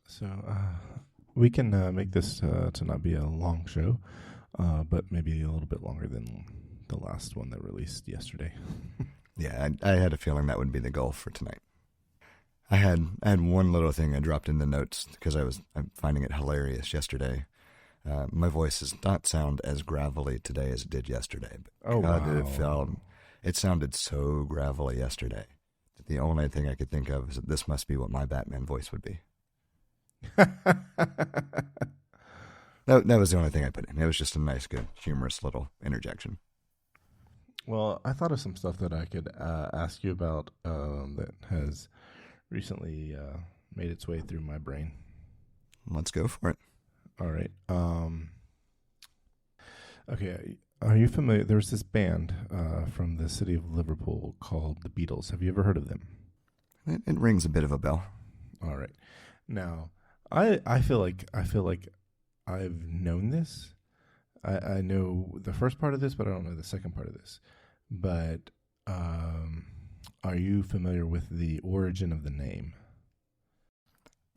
So we can make this to not be a long show, but maybe a little bit longer than the last one that released yesterday. Yeah, I had a feeling that would be the goal for tonight. I had one little thing I dropped in the notes because I'm finding it hilarious yesterday. My voice does not sound as gravelly today as it did yesterday. But Oh, God, wow. it sounded so gravelly yesterday. The only thing I could think of is that this must be what my Batman voice would be. That was the only thing I put in. It was just a nice, good, humorous little interjection. Well, I thought of some stuff that I could ask you about that has recently made its way through my brain. Let's go for it. All right. Okay. Are you familiar? There's this band from the city of Liverpool called the Beatles. Have you ever heard of them? It rings a bit of a bell. All right. Now, I feel like I've known this. I know the first part of this, but I don't know the second part of this. But are you familiar with the origin of the name?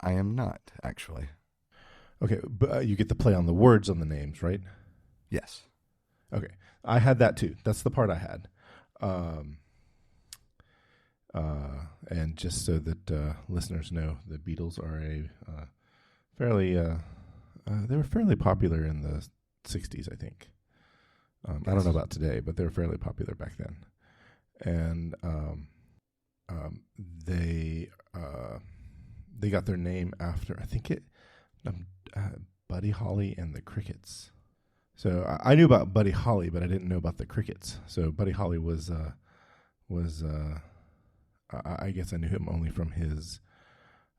I am not, actually. Okay, but you get to play on the words on the names, right? Yes. Okay, I had that too. That's the part I had. And just so that listeners know, the Beatles are a fairly they were fairly popular in the '60s, I think. I don't know about today, but they were fairly popular back then. And they got their name after, I think Buddy Holly and the Crickets. So I knew about Buddy Holly, but I didn't know about the Crickets. So Buddy Holly was I guess I knew him only from his.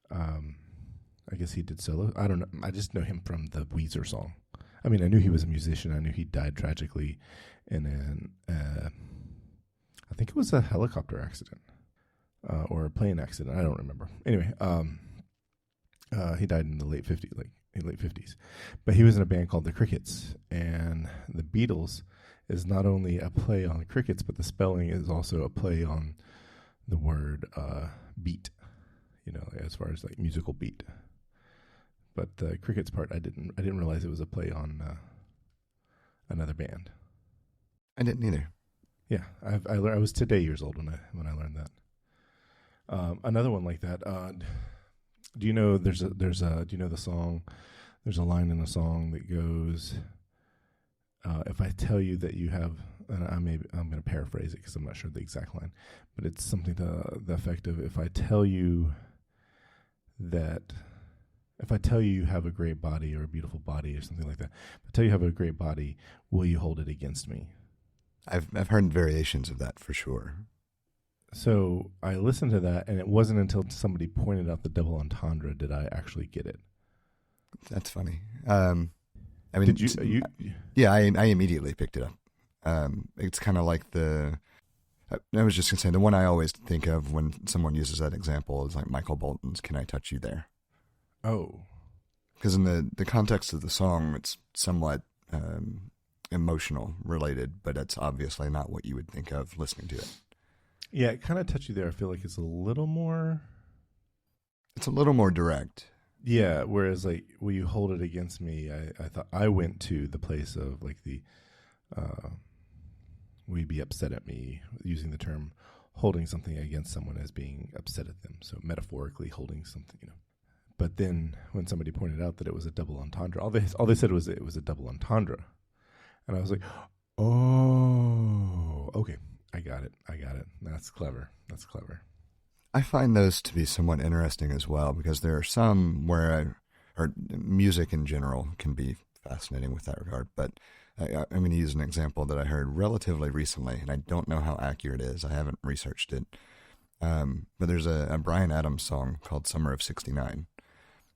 I guess he did solo. I don't know. I just know him from the Weezer song. I mean, I knew he was a musician. I knew he died tragically in an. I think it was a helicopter accident or a plane accident. I don't remember. Anyway, he died in the late '50s. But he was in a band called the Crickets, and the Beatles is not only a play on crickets, but the spelling is also a play on the word beat. You know, as far as like musical beat. But the crickets part, I didn't realize it was a play on another band. I didn't either. Yeah, I was today years old when I learned that. Another one like that. Do you know do you know the song? There's a line in a song that goes, "If I tell you that you have," and I'm going to paraphrase it because I'm not sure the exact line, but it's something to the effect of, "If I tell you that." If I tell you you have a great body or a beautiful body or something like that, if I tell you have a great body, will you hold it against me? I've heard variations of that for sure. So I listened to that, and it wasn't until somebody pointed out the double entendre did I actually get it. That's funny. I mean, did you? Yeah, I immediately picked it up. It's kind of like I was just gonna say the one I always think of when someone uses that example is like Michael Bolton's "Can I Touch You There?" Oh, because in the context of the song, it's somewhat emotional related, but it's obviously not what you would think of listening to it. Yeah, it kind of touched you there. I feel like it's a little more. It's a little more direct. Yeah, whereas like, will you hold it against me? I thought I went to the place of like the, will you be upset at me? Using the term holding something against someone as being upset at them. So metaphorically holding something, you know. But then when somebody pointed out that it was a double entendre, all they said was it was a double entendre. And I was like, oh, okay, I got it. That's clever. I find those to be somewhat interesting as well, because there are some where or music in general can be fascinating with that regard. But I'm going to use an example that I heard relatively recently, and I don't know how accurate it is. I haven't researched it. But there's a Bryan Adams song called Summer of '69.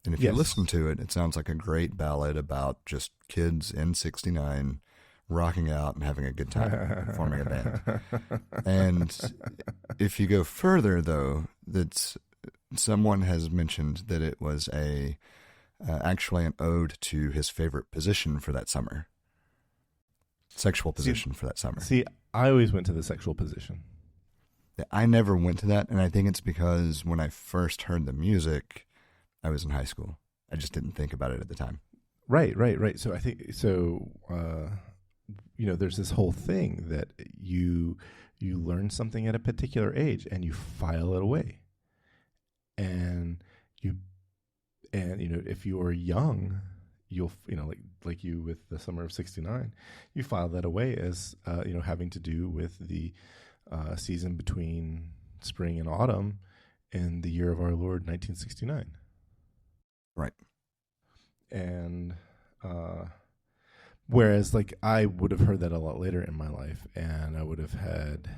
And if you listen to it, it sounds like a great ballad about just kids in '69 rocking out and having a good time forming a band. And if you go further, though, that someone has mentioned that it was actually an ode to his favorite position for that summer. Sexual position for that summer. See, I always went to the sexual position. I never went to that, and I think it's because when I first heard the music, I was in high school. I just didn't think about it at the time. Right. So I think so. There's this whole thing that you learn something at a particular age and you file it away, and if you are young, you'll like you with the summer of '69, you file that away as having to do with the season between spring and autumn in the year of our Lord 1969. Right. And whereas like I would have heard that a lot later in my life, and I would have had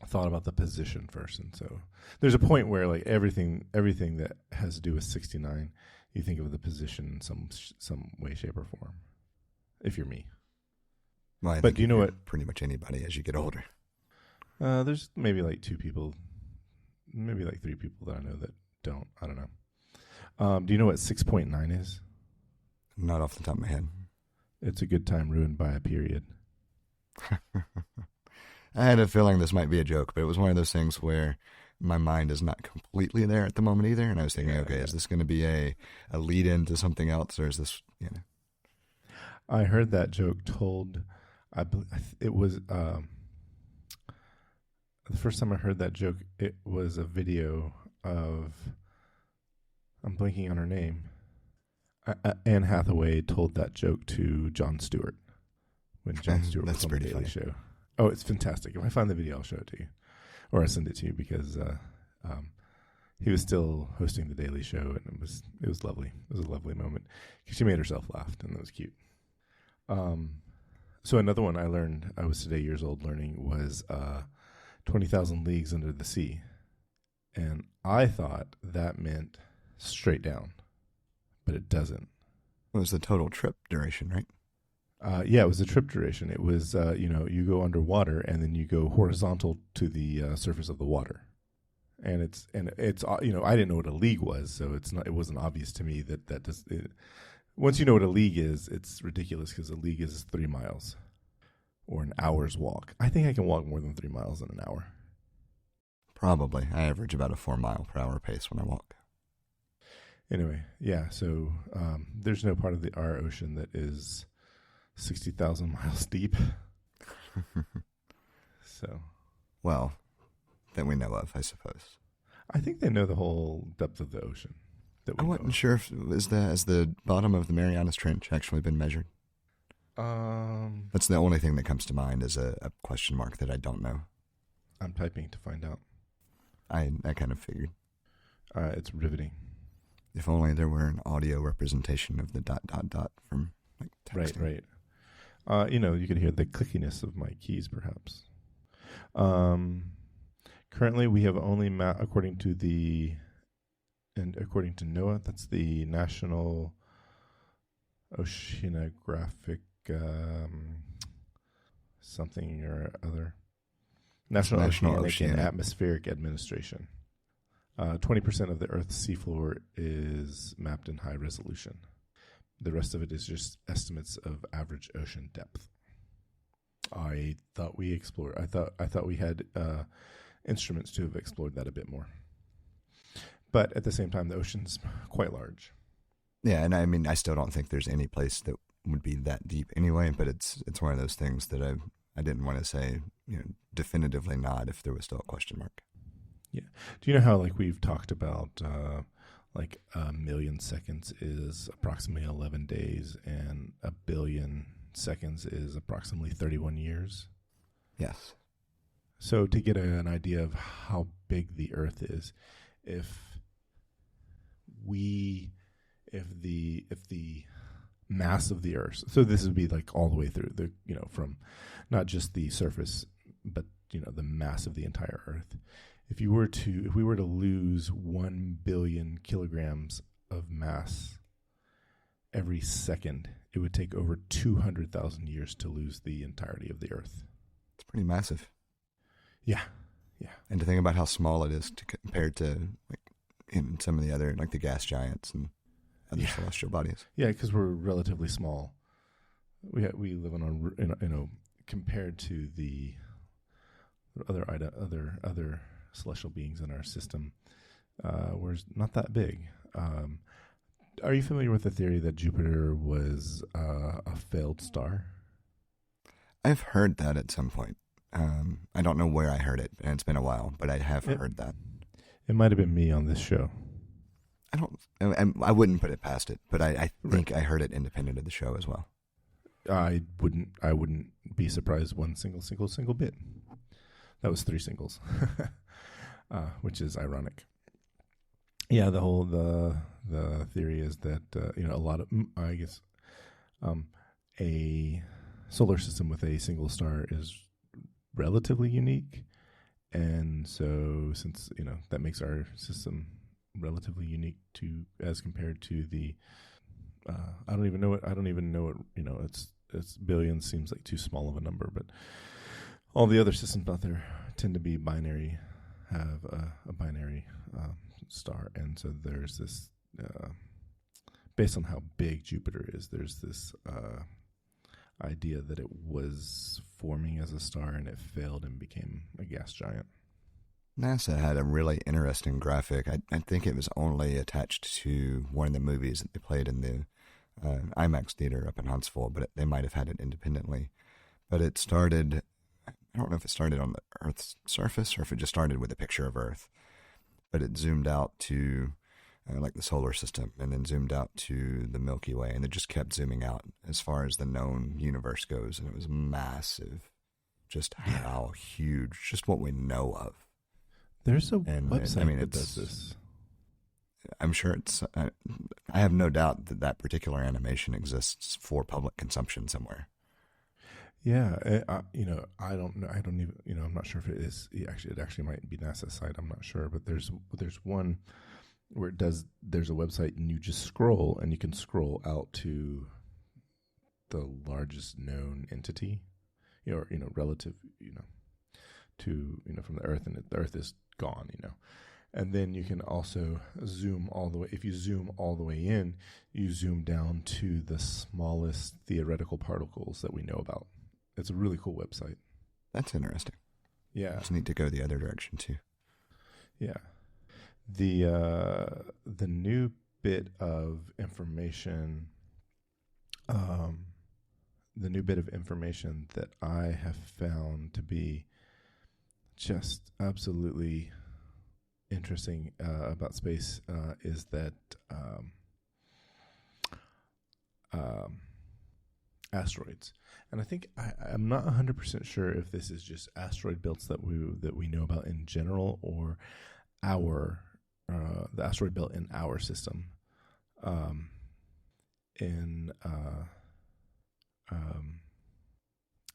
thought about the position first. And so there's a point where like everything that has to do with 69, you think of the position in some way, shape, or form, if you're me. Well, I but think do you know what? Pretty much anybody as you get older. There's maybe like 2 people, maybe like 3 people that I know that don't. I don't know. Do you know what 6.9 is? Not off the top of my head. It's a good time ruined by a period. I had a feeling this might be a joke, but it was one of those things where my mind is not completely there at the moment either. And I was thinking, is this going to be a lead in to something else, or is this, I heard that joke told, it was, the first time I heard that joke, it was a video of, I'm blanking on her name. Anne Hathaway told that joke to Jon Stewart when Jon Stewart was on the Daily Show. Oh, it's fantastic. If I find the video, I'll show it to you. Or I'll send it to you because he was still hosting the Daily Show, and it was lovely. It was a lovely moment. She made herself laugh, and it was cute. So another one I learned, I was today years old learning, was 20,000 Leagues Under the Sea. And I thought that meant straight down, but it doesn't. It was the total trip duration, right? Yeah, it was the trip duration. It was, you go underwater and then you go horizontal to the surface of the water, and it's I didn't know what a league was, so it wasn't obvious to me that does. Once you know what a league is, it's ridiculous because a league is 3 miles, or an hour's walk. I think I can walk more than 3 miles in an hour. Probably. I average about a 4 mile per hour pace when I walk. Anyway, yeah. So there's no part of our ocean that is 60,000 miles deep. So, well, that we know of, I suppose. I think they know the whole depth of the ocean. I wasn't sure if has the bottom of the Marianas Trench actually been measured. That's the only thing that comes to mind as a question mark that I don't know. I'm typing to find out. I kind of figured. It's riveting. If only there were an audio representation of the ... from like texting. Right. You could hear the clickiness of my keys, perhaps. Currently, we have only according to NOAA, that's the National Oceanographic something or other. National Oceanic and Atmospheric Administration. 20% of the Earth's seafloor is mapped in high resolution. The rest of it is just estimates of average ocean depth. I thought we explored. I thought we had instruments to have explored that a bit more. But at the same time, the ocean's quite large. Yeah, and I mean, I still don't think there's any place that would be that deep anyway. But it's one of those things that I didn't want to say definitively not if there was still a question mark. Yeah. Do you know how like we've talked about like a million seconds is approximately 11 days and a billion seconds is approximately 31 years? Yes. So to get an idea of how big the Earth is, if the mass of the Earth, so this would be like all the way through the, from not just the surface, but the mass of the entire Earth. If we were to lose 1 billion kilograms of mass every second, it would take over 200,000 years to lose the entirety of the Earth. It's pretty massive. Yeah. And to think about how small it is compared to like in some of the other, like the gas giants and other celestial bodies. Yeah, because we're relatively small. We live on compared to the other celestial beings in our system, was not that big. Are you familiar with the theory that Jupiter was a failed star? I've heard that at some point. I don't know where I heard it, and it's been a while, but I have heard that. It might have been me on this show. I wouldn't put it past it, but I think I heard it independent of the show as well. I wouldn't be surprised one single bit. That was 3 singles, which is ironic. Yeah, the theory is that a lot of a solar system with a single star is relatively unique, and so since that makes our system relatively unique as compared to the I don't even know what it's billions seems like too small of a number, but all the other systems out there tend to be binary, have a binary star, and so there's this based on how big Jupiter is, there's this idea that it was forming as a star and it failed and became a gas giant. NASA had a really interesting graphic. I think it was only attached to one of the movies that they played in the IMAX theater up in Huntsville, but they might have had it independently. But it started, I don't know if it started on the Earth's surface or if it just started with a picture of Earth. But it zoomed out to like the solar system, and then zoomed out to the Milky Way, and it just kept zooming out as far as the known universe goes, and it was massive. Just how huge, just what we know of. There's a website that does this. I'm sure it's. I have no doubt that particular animation exists for public consumption somewhere. Yeah, I don't know. I don't even. I'm not sure if it is. It actually might be NASA's site. I'm not sure, but there's one where it does. There's a website, and you just scroll, and you can scroll out to the largest known entity, relative, to from the Earth, and the Earth is gone, and then you can also zoom all the way. If you zoom all the way in, you zoom down to the smallest theoretical particles that we know about. It's a really cool website. That's interesting. Yeah, just need to go the other direction too. Yeah, the new bit of information, that I have found to be just absolutely interesting about space is that asteroids, and I think I'm not 100% sure if this is just asteroid belts that we know about in general, or the asteroid belt in our system, in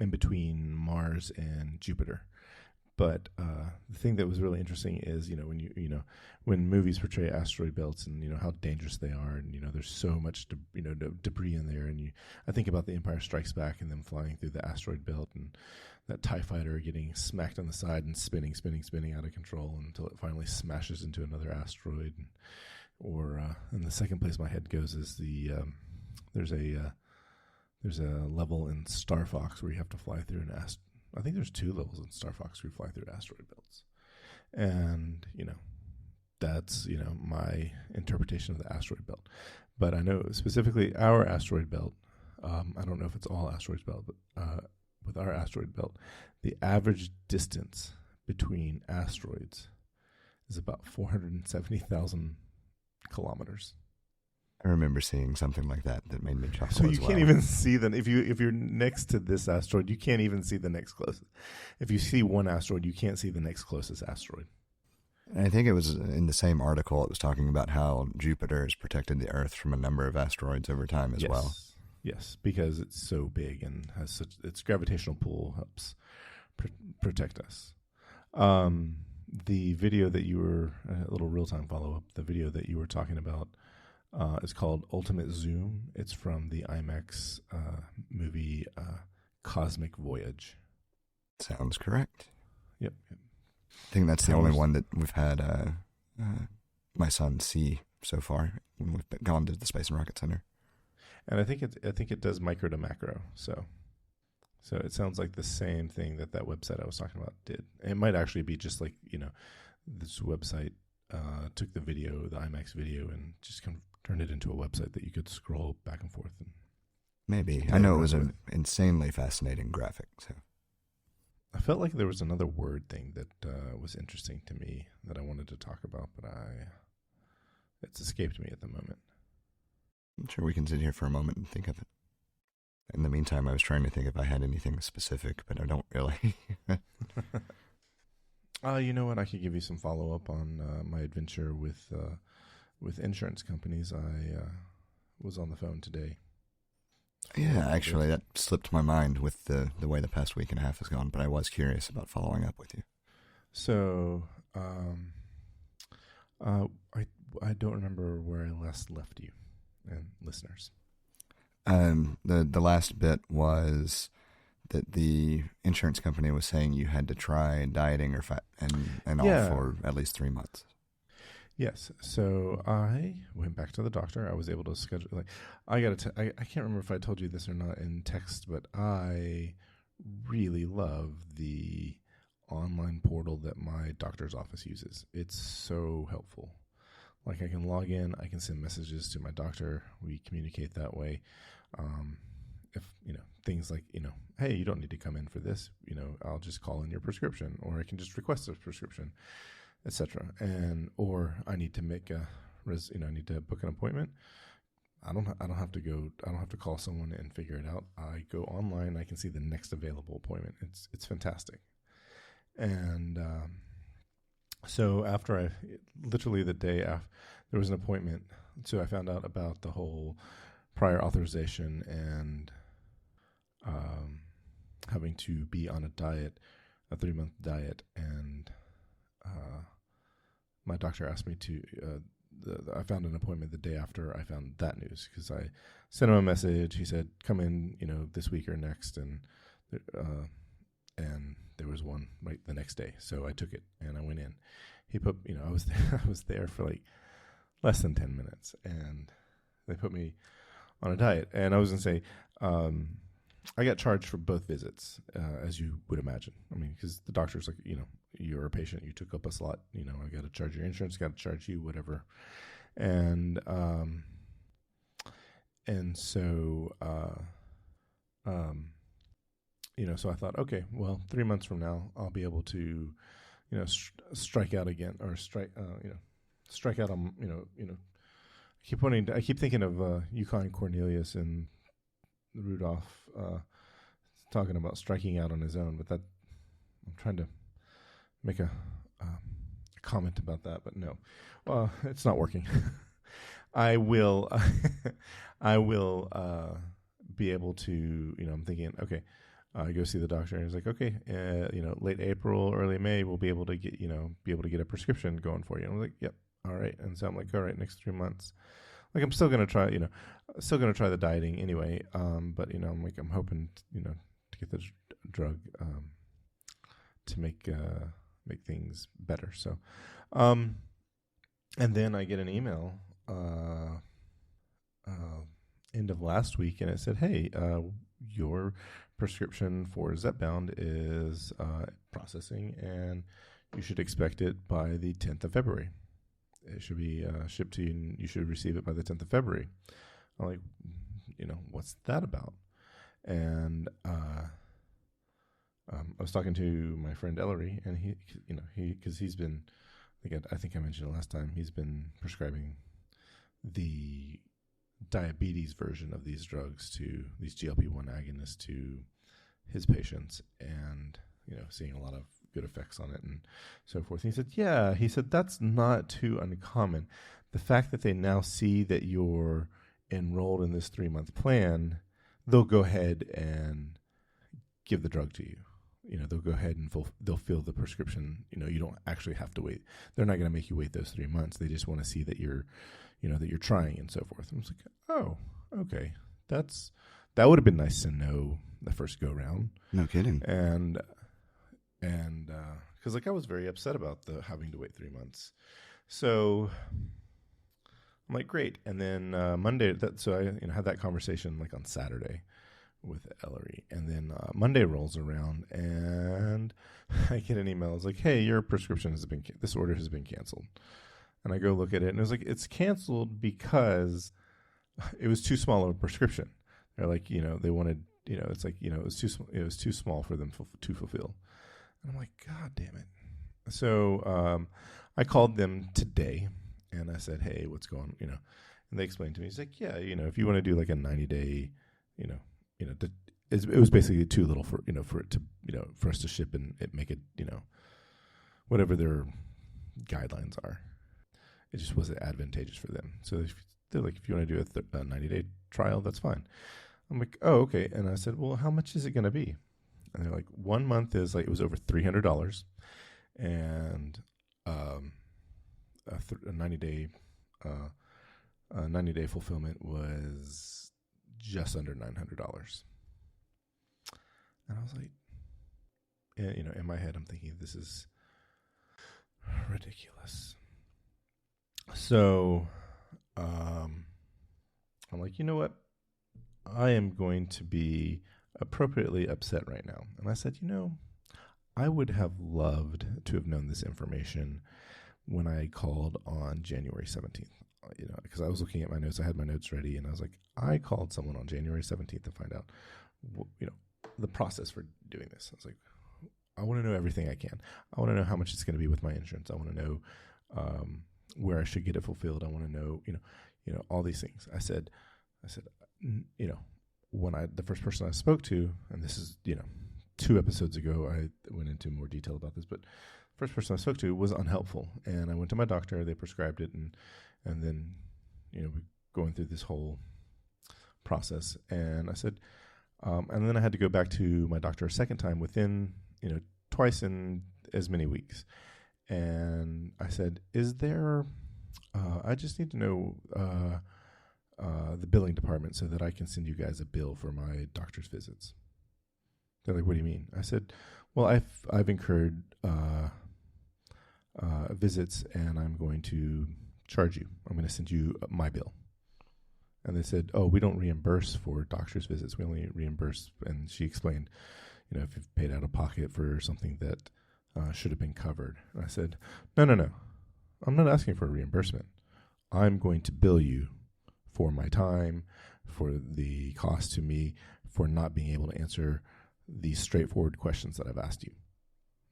between Mars and Jupiter. But the thing that was really interesting is, when movies portray asteroid belts and how dangerous they are, and there's so much debris in there, and I think about The Empire Strikes Back and them flying through the asteroid belt, and that TIE fighter getting smacked on the side and spinning out of control until it finally smashes into another asteroid. And the second place my head goes is there's a level in Star Fox where you have to fly through I think there's 2 levels in Star Fox where you fly through asteroid belts. And, that's, my interpretation of the asteroid belt. But I know specifically our asteroid belt, I don't know if it's all asteroid belt, but with our asteroid belt, the average distance between asteroids is about 470,000 kilometers. I remember seeing something like that made me chuckle. So you can't even see them. If you're next to this asteroid, you can't even see the next closest. If you see one asteroid, you can't see the next closest asteroid. And I think it was in the same article. It was talking about how Jupiter has protected the Earth from a number of asteroids over time as well. Yes, because it's so big and has its gravitational pull helps protect us. The video that you were a little real time follow up. The video that you were talking about. It's called Ultimate Zoom. It's from the IMAX movie Cosmic Voyage. Sounds correct. Yep. I think that's the only one that we've had my son see so far when we've gone to the Space and Rocket Center. And I think it does micro to macro. So it sounds like the same thing that website I was talking about did. It might actually be just like this website took the IMAX video, and just kind of turned it into a website that you could scroll back and forth. And maybe. I know it was an insanely fascinating graphic. So I felt like there was another word thing that was interesting to me that I wanted to talk about, but it's escaped me at the moment. I'm sure we can sit here for a moment and think of it. In the meantime, I was trying to think if I had anything specific, but I don't really. You know what? I could give you some follow-up on my adventure with insurance companies. I was on the phone today. Yeah, actually, that slipped my mind with the way the past week and a half has gone, but I was curious about following up with you. So, I don't remember where I last left you and listeners. The last bit was that the insurance company was saying you had to try dieting or all for at least 3 months. Yes. So I went back to the doctor. I was able to schedule. I can't remember if I told you this or not in text, but I really love the online portal that my doctor's office uses. It's so helpful. I can log in, I can send messages to my doctor. We communicate that way. If things like hey, you don't need to come in for this. I'll just call in your prescription, or I can just request a prescription, etc. Or I need to make I need to book an appointment. I don't have to go. I don't have to call someone and figure it out. I go online. I can see the next available appointment. It's fantastic. And so after literally the day after, there was an appointment. So I found out about the whole prior authorization and having to be on a 3-month diet. And my doctor asked me to, I found an appointment the day after I found that news, because I sent him a message. He said, come in, this week or next. And there was one right the next day. So I took it and I went in. He put, I was there for less than 10 minutes, and they put me on a diet. And I was going to say, I got charged for both visits, as you would imagine. I mean, because the doctor's like, you're a patient, you took up a slot, I got to charge your insurance, got to charge you, whatever. And so, so I thought, okay, well, 3 months from now, I'll be able to, strike out again, or strike out on, I keep thinking of Yukon Cornelius and Rudolph talking about striking out on his own, but I'm trying to make a comment about that, but no, it's not working. I will be able to, I'm thinking, okay, I go see the doctor, and he's like, okay, late April, early May, we'll be able to get a prescription going for you. And I'm like, yep, all right. And so I'm like, all right, next 3 months. I'm still gonna try, try the dieting anyway. But I'm hoping, to get the drug to make things better. So, and then I get an email end of last week, and it said, hey, your prescription for Zepbound is processing, and you should expect it by the 10th of February. It should be shipped to you, and you should receive it by the 10th of February. I'm like, what's that about? And I was talking to my friend Ellery, and because he's been, I think I mentioned it last time, he's been prescribing the diabetes version of these drugs, to these GLP-1 agonists, to his patients, and seeing a lot of good effects on it and so forth. And he said that's not too uncommon. The fact that they now see that you're enrolled in this 3-month plan, they'll go ahead and give the drug to you. They'll go ahead and they'll fill the prescription. You don't actually have to wait. They're not going to make you wait those 3 months. They just want to see that you're trying and so forth. And I was like, oh, okay. That would have been nice to know the first go round. No kidding. And because I was very upset about the having to wait 3 months. So I'm like, great. And then Monday, so I had that conversation on Saturday with Ellery, and then Monday rolls around, and I get an email. It's like, hey, your prescription this order has been canceled. And I go look at it, and it was like, it's canceled because it was too small of a prescription. They're like, they wanted, it's like, it was too small for them to fulfill. And I'm like, God damn it. So I called them today, and I said, hey, what's going on, and they explained to me. He's like, yeah, if you want to do like a 90-day, it was basically too little for, for it to, for us to ship and make it, whatever their guidelines are. It just wasn't advantageous for them. So they're like, if you want to do a 90-day trial, that's fine. I'm like, oh, okay. And I said, well, how much is it going to be? And they're like, 1 month is like, it was over $300. And a 90-day 90-day fulfillment was just under $900. And I was like, in my head, I'm thinking, this is ridiculous. So I'm like, you know what? I am going to be appropriately upset right now. And I said, I would have loved to have known this information when I called on January 17th. Because I was looking at my notes. I had my notes ready, and I was like, I called someone on January 17th to find out, the process for doing this. I was like, I want to know everything I can. I want to know how much it's going to be with my insurance. I want to know where I should get it fulfilled. I want to know, all these things. I said, when the first person I spoke to, and this is, 2 episodes ago, I went into more detail about this, but first person I spoke to was unhelpful. And I went to my doctor, they prescribed it, and then, going through this whole process. And I said, and then I had to go back to my doctor a second time within, twice in as many weeks. And I said, is there, I just need to know the billing department so that I can send you guys a bill for my doctor's visits. They're like, what do you mean? I said, well, I've incurred visits, and I'm going to charge you. I'm going to send you my bill. And they said, oh, we don't reimburse for doctor's visits. We only reimburse. And she explained, if you've paid out of pocket for something that should have been covered. And I said, no. I'm not asking for a reimbursement. I'm going to bill you for my time, for the cost to me, for not being able to answer these straightforward questions that I've asked you.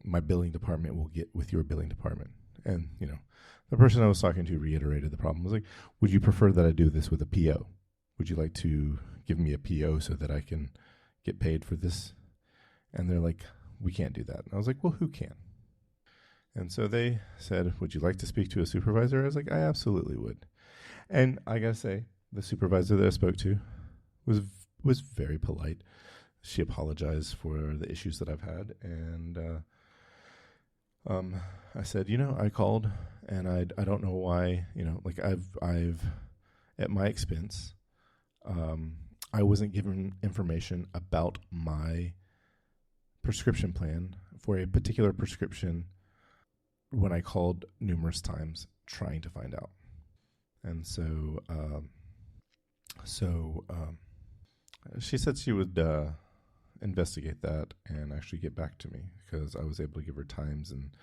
My billing department will get with your billing department. And, the person I was talking to reiterated the problem. I was like, would you prefer that I do this with a PO? Would you like to give me a PO so that I can get paid for this? And they're like, we can't do that. And I was like, well, who can? And so they said, would you like to speak to a supervisor? I was like, I absolutely would. And I got to say, the supervisor that I spoke to was very polite. She apologized for the issues that I've had. And I said, I called, and I don't know why, I've at my expense, I wasn't given information about my prescription plan for a particular prescription when I called numerous times trying to find out. And so she said she would investigate that and actually get back to me, because I was able to give her times and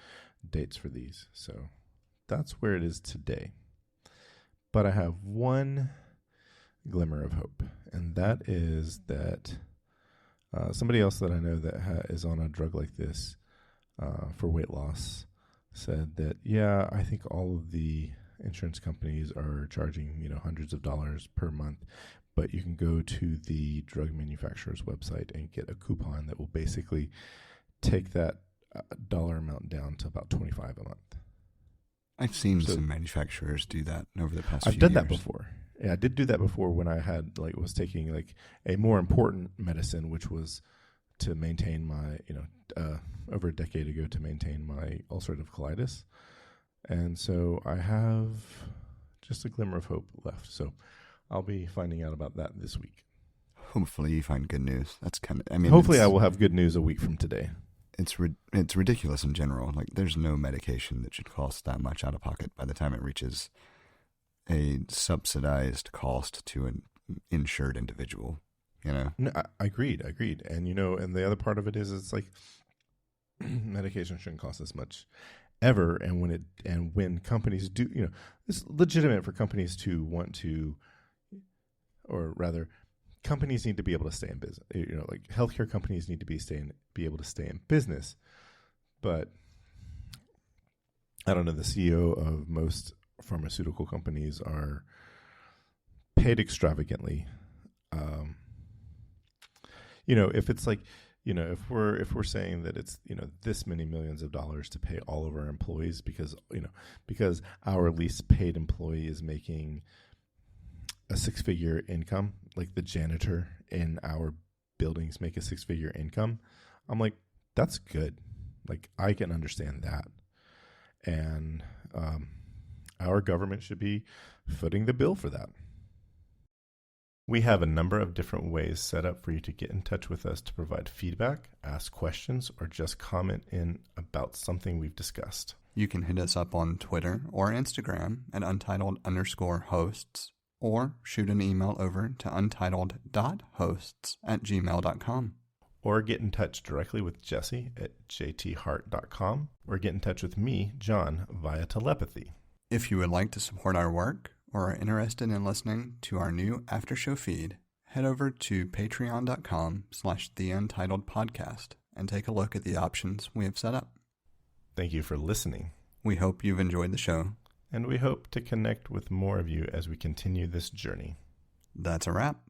dates for these. So that's where it is today. But I have one glimmer of hope, and that is that somebody else that I know that is on a drug like this for weight loss said that, yeah, I think all of the insurance companies are charging, hundreds of dollars per month, but you can go to the drug manufacturer's website and get a coupon that will basically take that dollar amount down to about $25 a month. I've seen some manufacturers do that over the past few years. I've done that before. Yeah, I did do that before when I was taking a more important medicine, which was to maintain my, over a decade ago, to maintain my ulcerative colitis. And so I have just a glimmer of hope left. So I'll be finding out about that this week. Hopefully you find good news. That's hopefully I will have good news a week from today. It's ridiculous in general. There's no medication that should cost that much out of pocket by the time it reaches a subsidized cost to an insured individual. No, I agreed. And and the other part of it is it's like medication shouldn't cost this much. ever. And when companies do, it's legitimate for companies to want to, or rather, companies need to be able to stay in business. Like healthcare companies need to be able to stay in business. But I don't know, the CEO of most pharmaceutical companies are paid extravagantly. If it's like, if we're saying that it's, this many millions of dollars to pay all of our employees because our least paid employee is making a 6-figure income, like the janitor in our buildings make a 6-figure income, I'm like, that's good. Like, I can understand that. And our government should be footing the bill for that. We have a number of different ways set up for you to get in touch with us to provide feedback, ask questions, or just comment in about something we've discussed. You can hit us up on Twitter or Instagram at untitled_hosts, or shoot an email over to untitled.hosts@gmail.com. Or get in touch directly with Jesse at jthart.com, or get in touch with me, John, via telepathy. If you would like to support our work or are interested in listening to our new after show feed, head over to patreon.com/theUntitledPodcast and take a look at the options we have set up. Thank you for listening. We hope you've enjoyed the show. And we hope to connect with more of you as we continue this journey. That's a wrap.